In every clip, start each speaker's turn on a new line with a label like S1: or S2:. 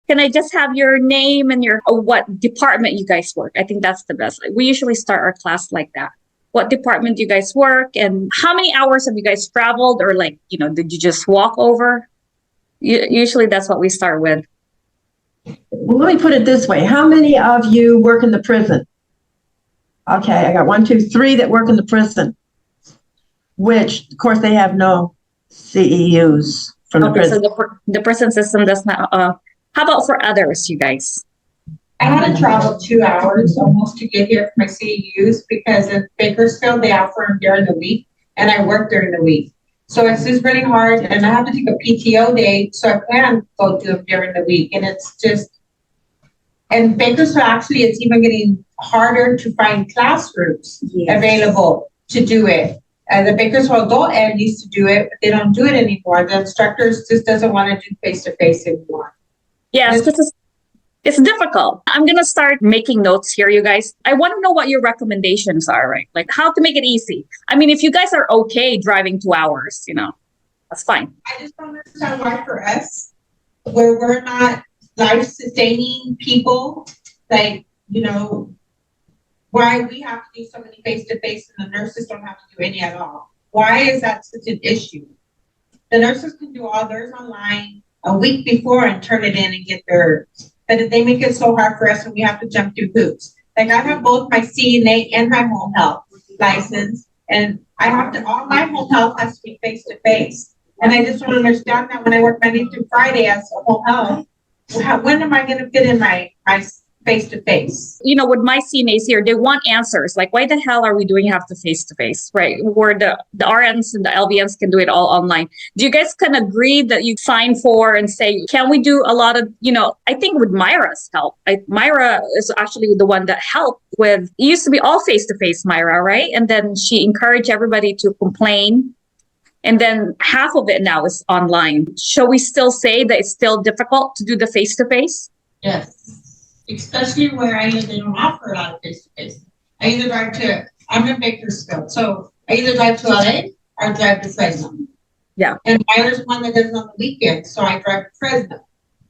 S1: can I just have your name and your what department you guys work? I think that's the best. We usually start our class like that. What department do you guys work, and how many hours have you guys traveled, or like, did you just walk over? Usually that's what we start with.
S2: Well, let me put it this way. How many of you work in the prison? Okay, I got 1, 2, 3 that work in the prison, which, of course, they have no CEUs from the prison.
S1: So the prison system does not. How about for others, you guys?
S3: I had to travel 2 hours almost to get here for my CEUs because in Bakersfield, they offer them during the week, and I work during the week. So it's just really hard, and I have to take a PTO day, so I can go do them during the week. And it's just, and Bakersfield, actually, it's even getting harder to find classrooms available to do it. The Bakersfield Adult Ed used to do it, but they don't do it anymore. The instructors just doesn't want to do face-to-face anymore.
S1: Yes, it's difficult. I'm going to start making notes here, you guys. I want to know what your recommendations are, right? Like how to make it easy. I mean, if you guys are okay driving 2 hours, that's fine.
S3: I just don't understand why for us, where we're not life-sustaining people, like, why we have to do so many face-to-face and the nurses don't have to do any at all. Why is that such an issue? The nurses can do all theirs online a week before and turn it in and get theirs. But if they make it so hard for us and we have to jump through hoops. Like I have both my CNA and my home health license, and I have to, all my home health has to be face-to-face. And I just don't understand that when I work Monday through Friday as a home health, when am I going to fit in my face-to-face?
S1: With my CNAs here, they want answers. Like, why the hell are we doing have to face-to-face, right? Where the RNs and the LVNs can do it all online. Do you guys can agree that you sign for and say, can we do a lot of, I think with Myra's help. Myra is actually the one that helped with, it used to be all face-to-face, Myra, right? And then she encouraged everybody to complain. And then half of it now is online. Shall we still say that it's still difficult to do the face-to-face?
S3: Yes. Especially where I live, they don't offer a lot of face-to-face. I either I'm in Bakersfield, so I either drive to LA or drive to Fresno.
S1: Yeah.
S3: And there's one that does it on the weekend, so I drive to Fresno.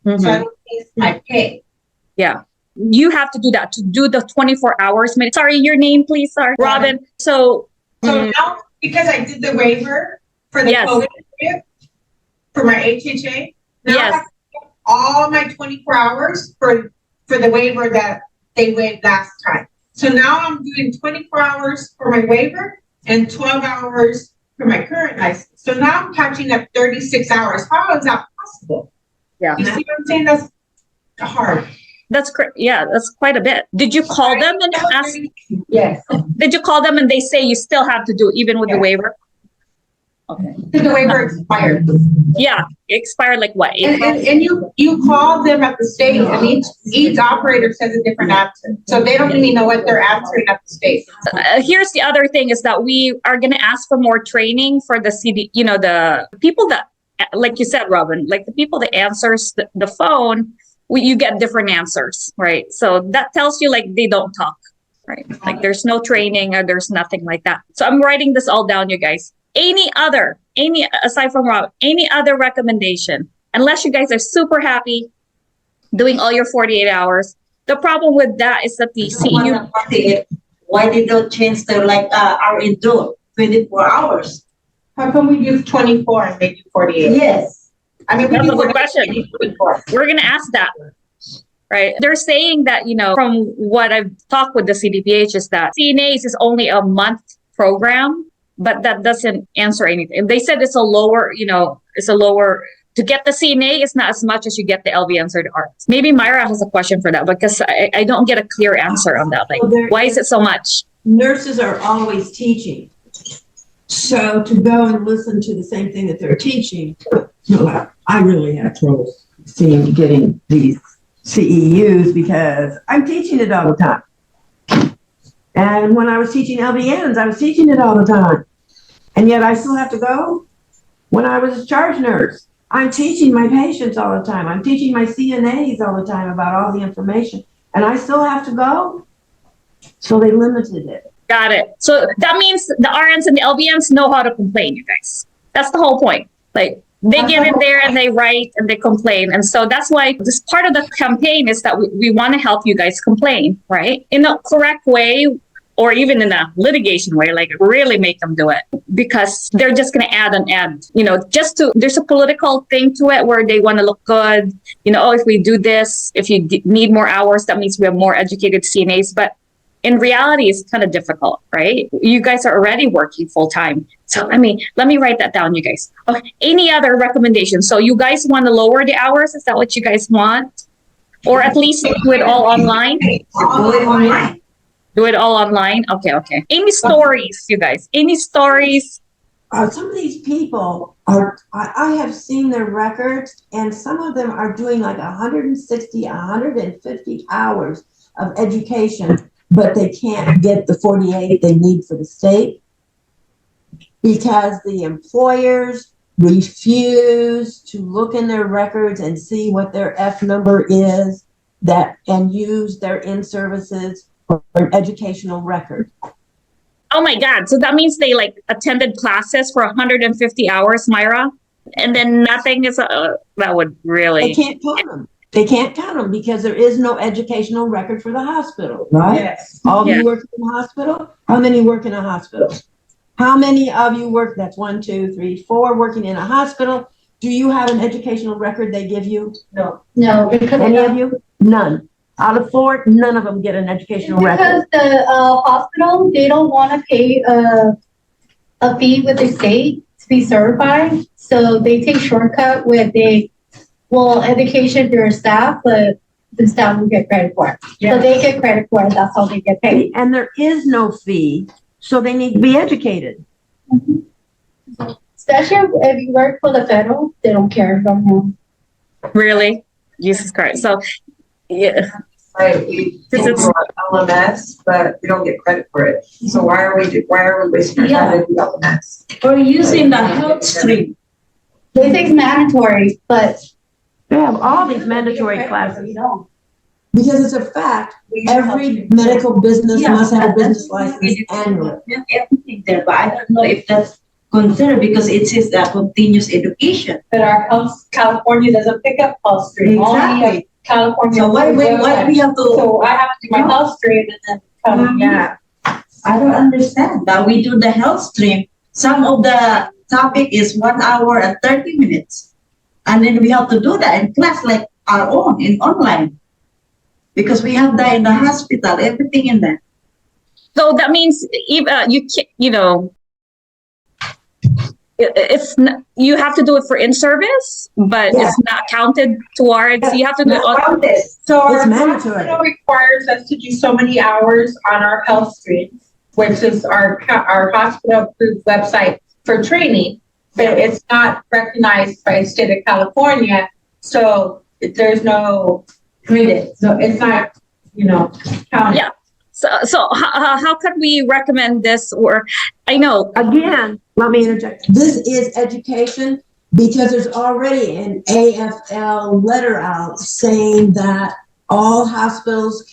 S3: Mm-hmm. So I don't waste my pay.
S1: Yeah. You have to do that to do the 24 hours. Sorry, your name, please. Sorry, Robin. So
S3: now, because I did the waiver for the COVID period, for my HHA, now I have to do all my 24 hours for the waiver that they waived last time. So now I'm doing 24 hours for my waiver and 12 hours for my current license. So now I'm catching up 36 hours. How is that possible?
S1: Yeah.
S3: You see what I'm saying? That's hard.
S1: That's great. Yeah, that's quite a bit. Did you call them and ask?
S3: Yes.
S1: Did you call them and they say you still have to do even with the waiver? Okay.
S3: The waiver expired.
S1: Yeah, it expired like what?
S3: And you call them at the state, and each operator says a different answer, so they don't even know what they're answering at the state.
S1: Here's the other thing is that we are going to ask for more training for the the people that, like you said, Robin, like the people that answers the phone, you get different answers, right? So that tells you like they don't talk, right? Like there's no training or there's nothing like that. So I'm writing this all down, you guys. Aside from Rob, any other recommendation, unless you guys are super happy doing all your 48 hours. The problem with that is that the CEU.
S4: Why they don't change our indoor 24 hours?
S3: How come we do 24 and they do 48?
S4: Yes.
S3: I mean,
S1: that's a good question. We're going to ask that. Right. They're saying that, from what I've talked with the CDPH is that CNAs is only a month program. But that doesn't answer anything. They said it's a lower, to get the CNA, it's not as much as you get the LVNs or the RNs. Maybe Myra has a question for that because I don't get a clear answer on that. Like, why is it so much?
S2: Nurses are always teaching. So to go and listen to the same thing that they're teaching, I really have trouble getting these CEUs because I'm teaching it all the time. And when I was teaching LVNs, I was teaching it all the time. And yet I still have to go. When I was a charge nurse, I'm teaching my patients all the time. I'm teaching my CNAs all the time about all the information. And I still have to go. So they limited it.
S1: Got it. So that means the RNs and the LVNs know how to complain, you guys. That's the whole point. Like, They get in there and they write and they complain. And so that's why this part of the campaign is that we want to help you guys complain, right? In a correct way, or even in a litigation way, like really make them do it, because they're just going to add an ad, there's a political thing to it where they want to look good. Oh, if we do this, if you need more hours, that means we have more educated CNAs. But in reality, it's kind of difficult, right? You guys are already working full time. So, let me write that down, you guys. Okay. Any other recommendations? So you guys want to lower the hours? Is that what you guys want? Or at least do it all online?
S4: Online.
S1: Do it all online? Okay. Any stories, you guys? Any stories?
S2: Some of these people I have seen their records, and some of them are doing like 160, 150 hours of education, but they can't get the 48 they need for the state because the employers refuse to look in their records and see what their F number is and use their in-services or educational record.
S1: Oh my God. So that means they attended classes for 150 hours, Myra, and then nothing is, that would really.
S2: They can't count them. They can't count them because there is no educational record for the hospital, right?
S3: Yes.
S2: All of you work in a hospital? How many work in a hospital? How many of you work, that's 1, 2, 3, 4 working in a hospital? Do you have an educational record they give you?
S4: No.
S2: Any of you? None. Out of 4, none of them get an educational record.
S5: Because the hospital, they don't want to pay a fee with the state to be certified. So they take shortcut where they will education their staff, but the staff will get credit for it.
S3: Yeah.
S5: So they get credit for it. That's how they get paid.
S2: And there is no fee, so they need to be educated.
S5: Especially if you work for the federal, they don't care from you.
S1: Really? Jesus Christ. So, yeah.
S6: Right, we
S1: This
S6: do
S1: is-
S6: for LMS, but we don't get credit for it. So why are we wasting our time to do LMS?
S4: Or using the health stream.
S5: They think it's mandatory, but
S2: They have all these mandatory classes.
S5: You don't.
S2: Because it's a fact, every medical business must have a business license annually.
S4: We have everything there, but I don't know if that's considered because it says that continuous education.
S3: But our California doesn't pick up health stream.
S4: Exactly.
S3: California.
S4: So why do we have to?
S3: So I have to do my health stream and then come.
S4: Yeah. I don't understand that we do the health stream. Some of the topic is 1 hour and 30 minutes. And then we have to do that in class like our own in online. Because we have that in the hospital, everything in there.
S1: So that means you have to do it for in-service, but it's not counted towards, you have to do it on.
S3: So our
S2: It's mandatory.
S3: hospital requires us to do so many hours on our health stream, which is our hospital approved website for training, but it's not recognized by the state of California. So there's no credit. So it's not, counted.
S1: Yeah. So how could we recommend this? Or I know,
S2: Again, let me interject. This is education because there's already an AFL letter out saying that all hospitals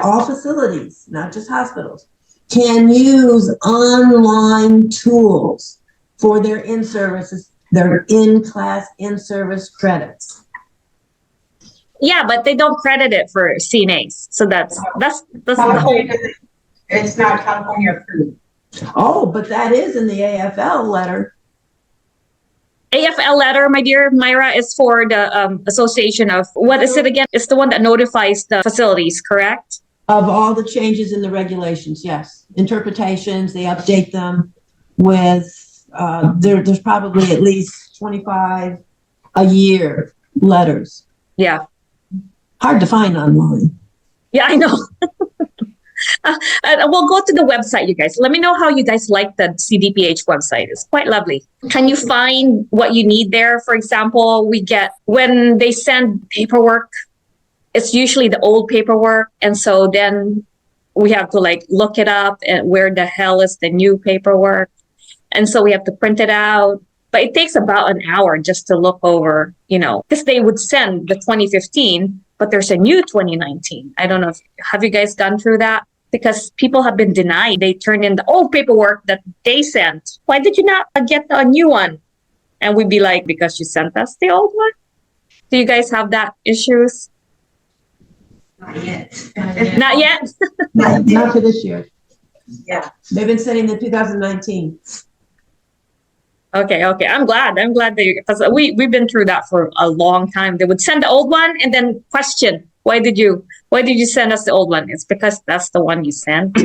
S2: all facilities, not just hospitals, can use online tools for their in-services, their in-class, in-service credits.
S1: yeah, but they don't credit it for CNAs. So that's the whole.
S3: California it's not California approved.
S2: Oh, but that is in the AFL letter.
S1: AFL letter, my dear Myra, is for the association of, what is it again? It's the one that notifies the facilities, correct?
S2: Of all the changes in the regulations, yes. Interpretations, they update them with, there's probably at least 25 a year letters.
S1: Yeah.
S2: Hard to find online.
S1: Yeah, I know. We'll go to the website, you guys. Let me know how you guys like the CDPH website. It's quite lovely. Can you find what you need there? For example, when they send paperwork, it's usually the old paperwork. And so then we have to look it up and where the hell is the new paperwork. And so we have to print it out. But it takes about an hour just to look over, because they would send the 2015, but there's a new 2019. I don't know have you guys gone through that? Because people have been denied. They turned in the old paperwork that they sent. Why did you not get a new one? And we'd be like, because you sent us the old one? Do you guys have that issues?
S4: Not yet.
S1: Not yet?
S4: Not
S2: Not
S4: yet.
S2: for this year.
S4: Yeah.
S2: They've been sending the 2019.
S1: Okay. I'm glad that you, because we've been through that for a long time. They would send the old one and then question, why did you send us the old one? It's because that's the one you sent.